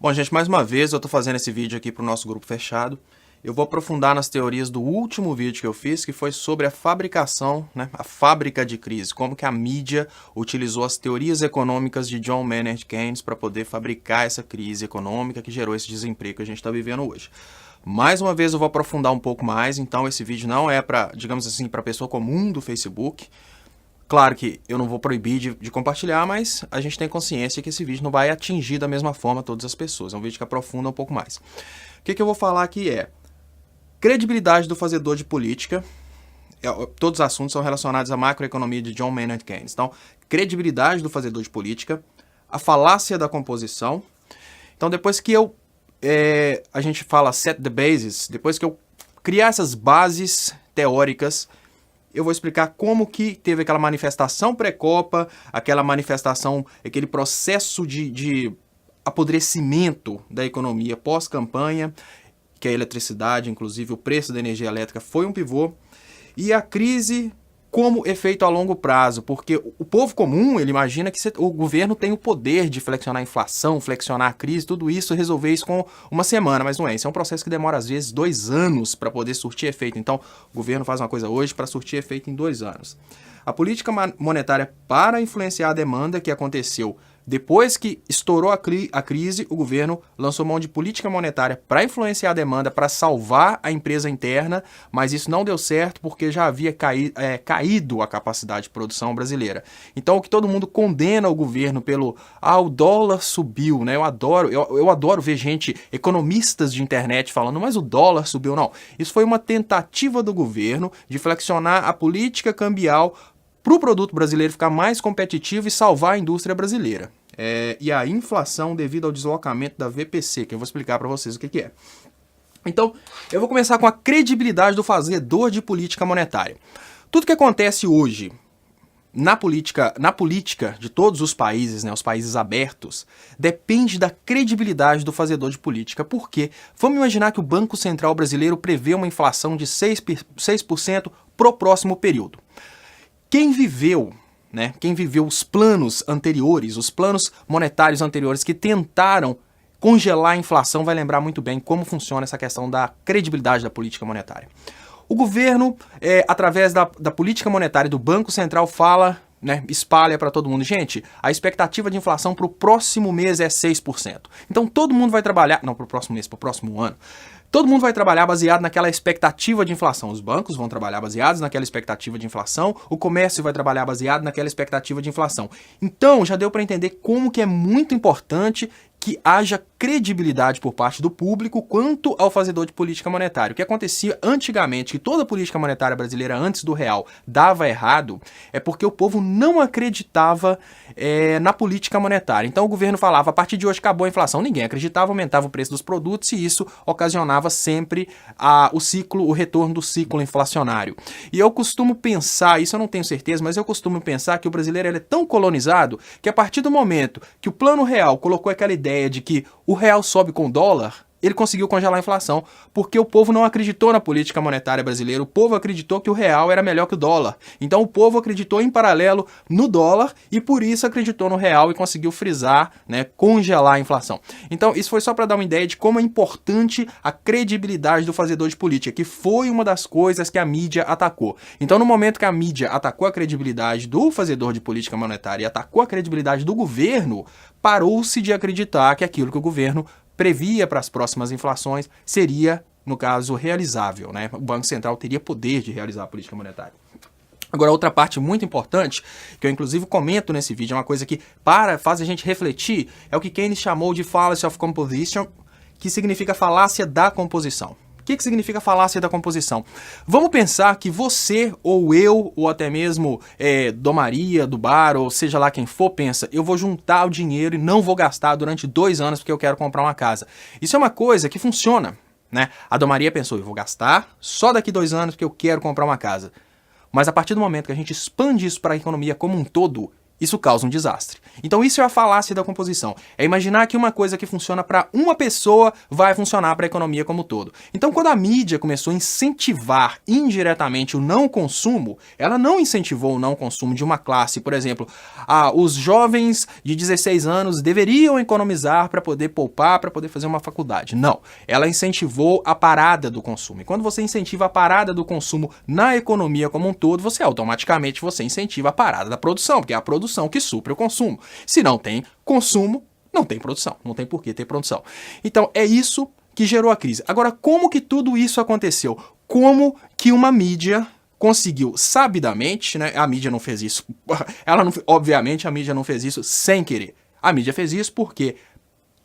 Bom, gente, mais uma vez eu estou fazendo esse vídeo aqui para o nosso grupo fechado. Eu vou aprofundar nas teorias do último vídeo que eu fiz, que foi sobre a fabricação, a fábrica de crise, como que a mídia utilizou as teorias econômicas de John Maynard Keynes para poder fabricar essa crise econômica que gerou esse desemprego que a gente está vivendo hoje. Mais uma vez eu vou aprofundar um pouco mais, então esse vídeo não é para, digamos assim, para a pessoa comum do Facebook. Claro que eu não vou proibir de compartilhar, mas a gente tem consciência que esse vídeo não vai atingir da mesma forma todas as pessoas. É um vídeo que aprofunda um pouco mais. O que eu vou falar aqui é credibilidade do fazedor de política. Todos os assuntos são relacionados à macroeconomia de John Maynard Keynes. Então, credibilidade do fazedor de política, a falácia da composição. Então, depois que a gente fala set the bases, depois que eu criar essas bases teóricas, eu vou explicar como que teve aquela manifestação pré-copa, aquela manifestação, aquele processo de apodrecimento da economia pós-campanha, que a eletricidade, inclusive o preço da energia elétrica foi um pivô, e a crise como efeito a longo prazo, porque o povo comum, ele imagina que o governo tem o poder de flexionar a inflação, flexionar a crise, tudo isso, resolver isso com uma semana, mas não é. Isso é um processo que demora, às vezes, 2 anos para poder surtir efeito. Então, o governo faz uma coisa hoje para surtir efeito em 2 anos. A política monetária para influenciar a demanda que aconteceu depois que estourou a crise, o governo lançou mão de política monetária para influenciar a demanda, para salvar a empresa interna, mas isso não deu certo porque já havia caído a capacidade de produção brasileira. Então, o que todo mundo condena o governo pelo o dólar subiu, né? Eu adoro ver gente, economistas de internet falando, mas o dólar subiu. Não, isso foi uma tentativa do governo de flexionar a política cambial para o produto brasileiro ficar mais competitivo e salvar a indústria brasileira. E a inflação devido ao deslocamento da VPC, que eu vou explicar para vocês o que é. Então, eu vou começar com a credibilidade do fazedor de política monetária. Tudo que acontece hoje na política de todos os países, os países abertos, depende da credibilidade do fazedor de política. Por quê? Vamos imaginar que o Banco Central brasileiro prevê uma inflação de 6% para o próximo período. Quem viveu os planos anteriores, os planos monetários anteriores que tentaram congelar a inflação, vai lembrar muito bem como funciona essa questão da credibilidade da política monetária. O governo, através da política monetária do Banco Central, espalha para todo mundo. Gente, a expectativa de inflação para o próximo mês é 6%. Então todo mundo vai trabalhar, não para o próximo mês, para o próximo ano. Todo mundo vai trabalhar baseado naquela expectativa de inflação. Os bancos vão trabalhar baseados naquela expectativa de inflação, o comércio vai trabalhar baseado naquela expectativa de inflação. Então, já deu para entender como que é muito importante que haja credibilidade por parte do público quanto ao fazedor de política monetária. O que acontecia antigamente, que toda a política monetária brasileira antes do real dava errado, é porque o povo não acreditava na política monetária. Então o governo falava, a partir de hoje acabou a inflação. Ninguém acreditava, aumentava o preço dos produtos e isso ocasionava sempre o retorno do ciclo inflacionário. E eu costumo pensar, isso eu não tenho certeza, mas eu costumo pensar que o brasileiro é tão colonizado que a partir do momento que o Plano Real colocou aquela ideia de que o real sobe com o dólar, ele conseguiu congelar a inflação, porque o povo não acreditou na política monetária brasileira, o povo acreditou que o real era melhor que o dólar. Então o povo acreditou em paralelo no dólar e por isso acreditou no real e conseguiu frisar, congelar a inflação. Então isso foi só para dar uma ideia de como é importante a credibilidade do fazedor de política, que foi uma das coisas que a mídia atacou. Então no momento que a mídia atacou a credibilidade do fazedor de política monetária e atacou a credibilidade do governo, parou-se de acreditar que aquilo que o governo previa para as próximas inflações seria, no caso, realizável. O Banco Central teria poder de realizar a política monetária. Agora, outra parte muito importante, que eu inclusive comento nesse vídeo, é uma coisa que faz a gente refletir, é o que Keynes chamou de fallacy of composition, que significa falácia da composição. O que significa falácia da composição? Vamos pensar que você, ou eu, ou até mesmo Dom Maria, do bar, ou seja lá quem for, pensa, eu vou juntar o dinheiro e não vou gastar durante 2 anos porque eu quero comprar uma casa. Isso é uma coisa que funciona, A Dom Maria pensou, eu vou gastar só daqui 2 anos porque eu quero comprar uma casa. Mas a partir do momento que a gente expande isso para a economia como um todo, isso causa um desastre. Então isso é a falácia da composição. É imaginar que uma coisa que funciona para uma pessoa vai funcionar para a economia como um todo. Então quando a mídia começou a incentivar indiretamente o não consumo, ela não incentivou o não consumo de uma classe. Por exemplo, os jovens de 16 anos deveriam economizar para poder poupar, para poder fazer uma faculdade. Não. Ela incentivou a parada do consumo. E quando você incentiva a parada do consumo na economia como um todo, você automaticamente incentiva a parada da produção, porque é a produção que supre o consumo. Se não tem consumo, não tem produção. Não tem por que ter produção. Então, é isso que gerou a crise. Agora, como que tudo isso aconteceu? Como que uma mídia conseguiu sabidamente, né? A mídia não fez isso. Obviamente, a mídia não fez isso sem querer. A mídia fez isso porque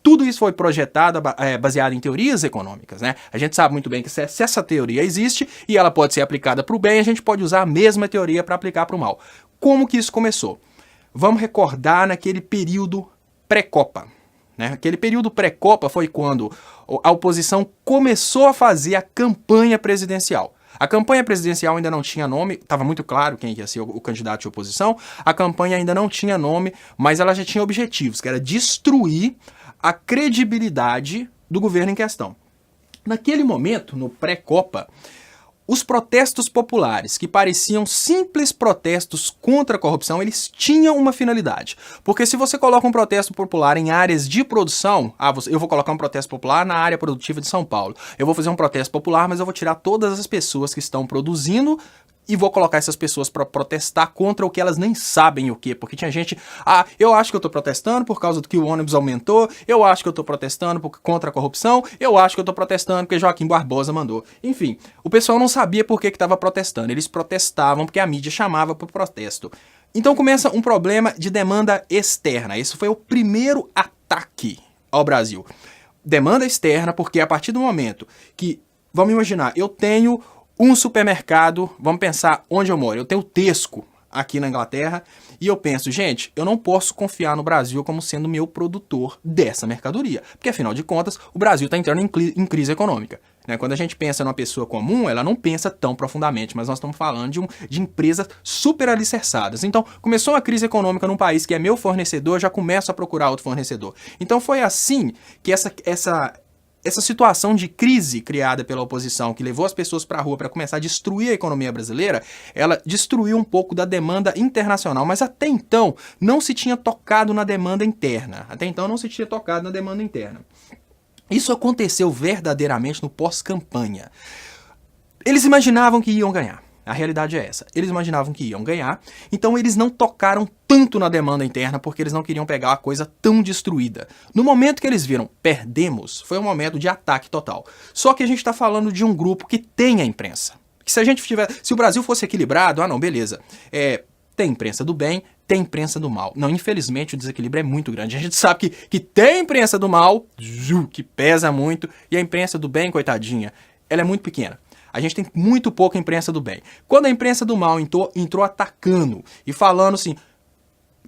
tudo isso foi projetado baseado em teorias econômicas, né? A gente sabe muito bem que se essa teoria existe e ela pode ser aplicada para o bem, a gente pode usar a mesma teoria para aplicar para o mal. Como que isso começou? Vamos recordar naquele período pré-Copa. Né? Aquele período pré-Copa foi quando a oposição começou a fazer a campanha presidencial. A campanha presidencial ainda não tinha nome, estava muito claro quem ia ser o candidato de oposição, a campanha ainda não tinha nome, mas ela já tinha objetivos, que era destruir a credibilidade do governo em questão. Naquele momento, no pré-Copa, os protestos populares, que pareciam simples protestos contra a corrupção, eles tinham uma finalidade. Porque se você coloca um protesto popular em áreas de produção, eu vou colocar um protesto popular na área produtiva de São Paulo. Eu vou fazer um protesto popular, mas eu vou tirar todas as pessoas que estão produzindo e vou colocar essas pessoas para protestar contra o que elas nem sabem o que. Porque tinha gente, eu acho que eu tô protestando por causa do que o ônibus aumentou, eu acho que eu tô protestando contra a corrupção, eu acho que eu tô protestando porque Joaquim Barbosa mandou. Enfim, o pessoal não sabia por que estava protestando, eles protestavam porque a mídia chamava para o protesto. Então começa um problema de demanda externa. Esse foi o primeiro ataque ao Brasil. Demanda externa, porque a partir do momento que, vamos imaginar, eu tenho um supermercado, vamos pensar onde eu moro, eu tenho o Tesco aqui na Inglaterra, e eu penso, gente, eu não posso confiar no Brasil como sendo meu produtor dessa mercadoria, porque afinal de contas, o Brasil está entrando em crise econômica. Né? Quando a gente pensa numa pessoa comum, ela não pensa tão profundamente, mas nós estamos falando de empresas super alicerçadas. Então, começou uma crise econômica num país que é meu fornecedor, eu já começo a procurar outro fornecedor. Então foi assim que essa situação de crise criada pela oposição, que levou as pessoas para a rua para começar a destruir a economia brasileira, ela destruiu um pouco da demanda internacional, mas até então não se tinha tocado na demanda interna. Isso aconteceu verdadeiramente no pós-campanha. Eles imaginavam que iam ganhar. A realidade é essa. Eles imaginavam que iam ganhar, então eles não tocaram tanto na demanda interna porque eles não queriam pegar a coisa tão destruída. No momento que eles viram, perdemos, foi um momento de ataque total. Só que a gente está falando de um grupo que tem a imprensa. Que se o Brasil fosse equilibrado, beleza. Tem imprensa do bem, tem imprensa do mal. Não, infelizmente o desequilíbrio é muito grande. A gente sabe que tem imprensa do mal, que pesa muito, e a imprensa do bem, coitadinha, ela é muito pequena. A gente tem muito pouca imprensa do bem. Quando a imprensa do mal entrou atacando e falando assim,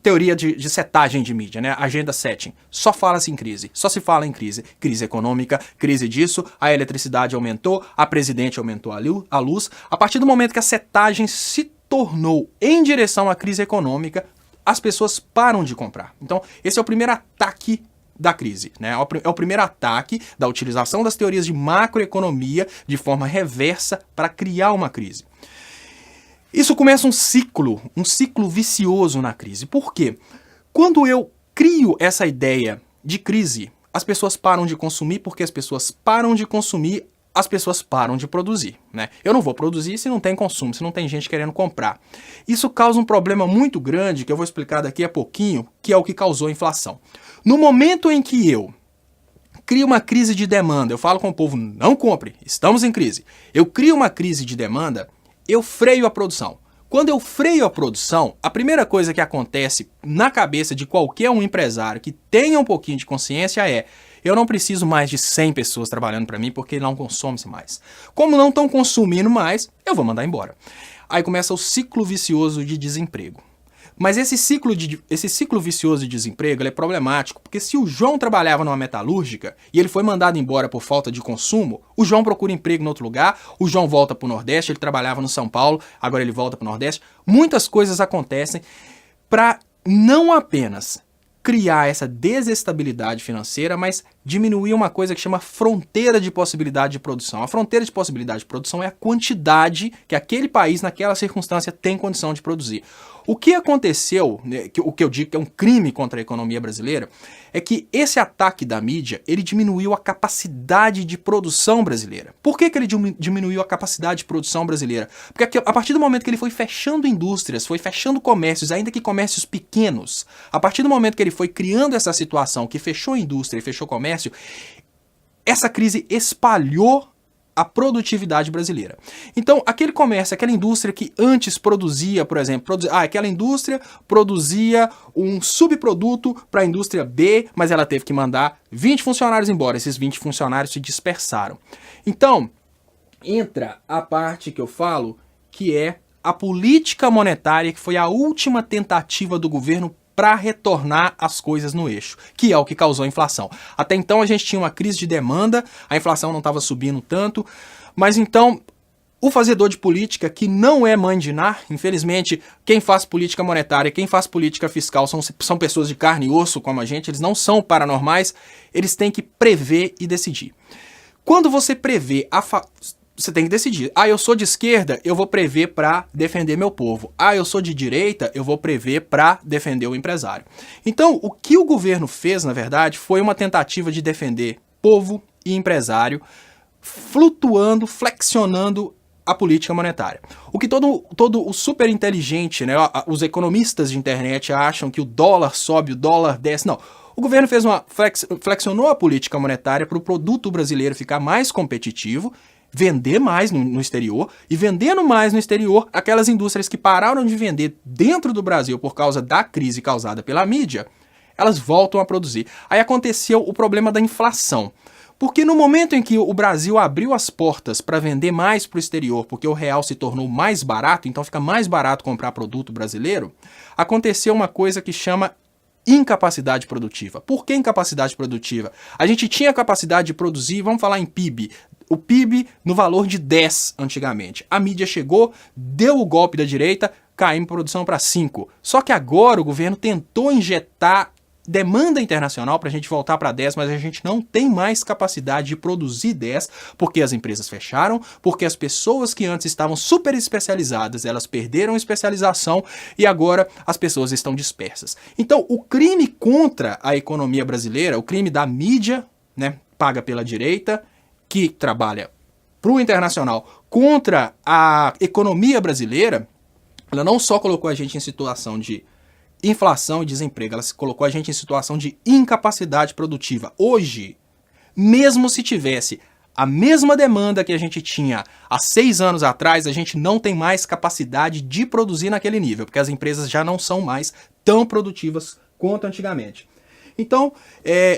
teoria de setagem de mídia, né? Agenda setting, só fala-se em crise, só se fala em crise. Crise econômica, crise disso, a eletricidade aumentou, a presidente aumentou a luz. A partir do momento que a setagem se tornou em direção à crise econômica, as pessoas param de comprar. Então, esse é o primeiro ataque da crise, né? É o primeiro ataque da utilização das teorias de macroeconomia de forma reversa para criar uma crise. Isso começa um ciclo vicioso na crise. Por quê? Quando eu crio essa ideia de crise, as pessoas param de consumir, porque as pessoas param de consumir, as pessoas param de produzir, né? Eu não vou produzir se não tem consumo, se não tem gente querendo comprar. Isso causa um problema muito grande, que eu vou explicar daqui a pouquinho, que é o que causou a inflação. No momento em que eu crio uma crise de demanda, eu falo com o povo, não compre, estamos em crise. Eu crio uma crise de demanda, eu freio a produção. Quando eu freio a produção, a primeira coisa que acontece na cabeça de qualquer um empresário que tenha um pouquinho de consciência é: eu não preciso mais de 100 pessoas trabalhando para mim porque não consome-se mais. Como não estão consumindo mais, eu vou mandar embora. Aí começa o ciclo vicioso de desemprego. Mas esse ciclo vicioso de desemprego ele é problemático, porque se o João trabalhava numa metalúrgica e ele foi mandado embora por falta de consumo, o João procura emprego em outro lugar, o João volta para o Nordeste, ele trabalhava no São Paulo, agora ele volta para o Nordeste. Muitas coisas acontecem para não apenas criar essa desestabilidade financeira, mas diminuir uma coisa que chama fronteira de possibilidade de produção. A fronteira de possibilidade de produção é a quantidade que aquele país, naquela circunstância, tem condição de produzir. O que aconteceu, né, o que eu digo que é um crime contra a economia brasileira, é que esse ataque da mídia, ele diminuiu a capacidade de produção brasileira. Por que ele diminuiu a capacidade de produção brasileira? Porque a partir do momento que ele foi fechando indústrias, foi fechando comércios, ainda que comércios pequenos, a partir do momento que ele foi criando essa situação que fechou indústria e fechou comércio, essa crise espalhou a produtividade brasileira. Então, aquele comércio, aquela indústria que antes produzia, por exemplo, aquela indústria produzia um subproduto para a indústria B, mas ela teve que mandar 20 funcionários embora. Esses 20 funcionários se dispersaram. Então, entra a parte que eu falo, que é a política monetária, que foi a última tentativa do governo para retornar as coisas no eixo, que é o que causou a inflação. Até então a gente tinha uma crise de demanda, a inflação não estava subindo tanto, mas então o fazedor de política, que não é mãe de Ná, infelizmente, quem faz política monetária, quem faz política fiscal são pessoas de carne e osso como a gente, eles não são paranormais, eles têm que prever e decidir. Quando você prevê você tem que decidir. Eu sou de esquerda, eu vou prever para defender meu povo. Eu sou de direita, eu vou prever para defender o empresário. Então, o que o governo fez, na verdade, foi uma tentativa de defender povo e empresário, flutuando, flexionando a política monetária. O que todo o super inteligente, né, os economistas de internet acham que o dólar sobe, o dólar desce. Não. O governo fez flexionou a política monetária para o produto brasileiro ficar mais competitivo, vender mais no exterior, e vendendo mais no exterior, aquelas indústrias que pararam de vender dentro do Brasil por causa da crise causada pela mídia, elas voltam a produzir. Aí aconteceu o problema da inflação. Porque no momento em que o Brasil abriu as portas para vender mais para o exterior, porque o real se tornou mais barato, então fica mais barato comprar produto brasileiro, aconteceu uma coisa que chama incapacidade produtiva. Por que incapacidade produtiva? A gente tinha capacidade de produzir, vamos falar em PIB, o PIB no valor de 10 antigamente. A mídia chegou, deu o golpe da direita, caiu em produção para 5. Só que agora o governo tentou injetar demanda internacional para a gente voltar para 10, mas a gente não tem mais capacidade de produzir 10, porque as empresas fecharam, porque as pessoas que antes estavam super especializadas, elas perderam especialização e agora as pessoas estão dispersas. Então, o crime contra a economia brasileira, o crime da mídia, né, paga pela direita, que trabalha para o internacional contra a economia brasileira, ela não só colocou a gente em situação de inflação e desemprego, ela colocou a gente em situação de incapacidade produtiva. Hoje, mesmo se tivesse a mesma demanda que a gente tinha há 6 anos atrás, a gente não tem mais capacidade de produzir naquele nível, porque as empresas já não são mais tão produtivas quanto antigamente. Então,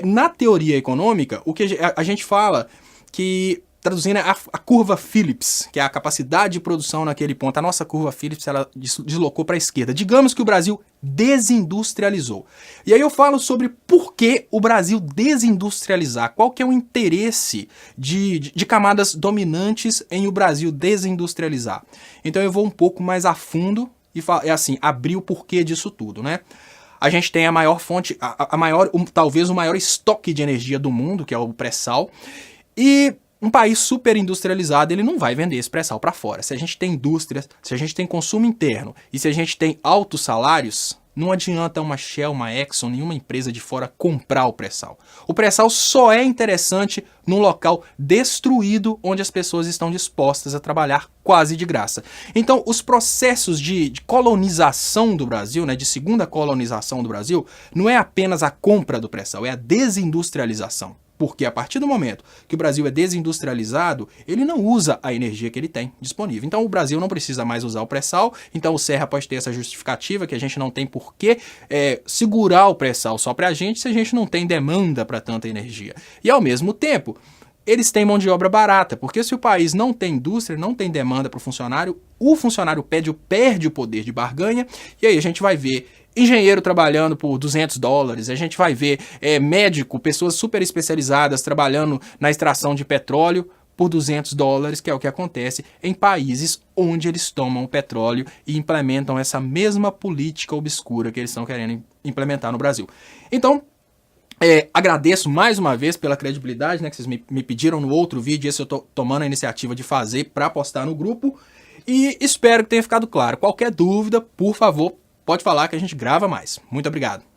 na teoria econômica, o que a gente fala que, traduzindo, a curva Phillips, que é a capacidade de produção naquele ponto, a nossa curva Phillips, ela deslocou para a esquerda. Digamos que o Brasil desindustrializou. E aí eu falo sobre por que o Brasil desindustrializar, qual que é o interesse de camadas dominantes em o Brasil desindustrializar. Então eu vou um pouco mais a fundo e assim, abrir o porquê disso tudo, né? A gente tem a maior fonte, talvez o maior estoque de energia do mundo, que é o pré-sal. E um país super industrializado, ele não vai vender esse pré-sal para fora. Se a gente tem indústria, se a gente tem consumo interno e se a gente tem altos salários, não adianta uma Shell, uma Exxon, nenhuma empresa de fora comprar o pré-sal. O pré-sal só é interessante num local destruído onde as pessoas estão dispostas a trabalhar quase de graça. Então, os processos de colonização do Brasil, né, de segunda colonização do Brasil, não é apenas a compra do pré-sal, é a desindustrialização. Porque a partir do momento que o Brasil é desindustrializado, ele não usa a energia que ele tem disponível. Então o Brasil não precisa mais usar o pré-sal, então o Serra pode ter essa justificativa que a gente não tem por que segurar o pré-sal só para a gente se a gente não tem demanda para tanta energia. E ao mesmo tempo, eles têm mão de obra barata, porque se o país não tem indústria, não tem demanda para o funcionário perde o poder de barganha, e aí a gente vai ver engenheiro trabalhando por $200, a gente vai ver médico, pessoas super especializadas trabalhando na extração de petróleo por $200, que é o que acontece em países onde eles tomam o petróleo e implementam essa mesma política obscura que eles estão querendo implementar no Brasil. Então, agradeço mais uma vez pela credibilidade, né, que vocês me pediram no outro vídeo. Esse eu tô tomando a iniciativa de fazer para postar no grupo. E espero que tenha ficado claro. Qualquer dúvida, por favor, pode falar que a gente grava mais. Muito obrigado.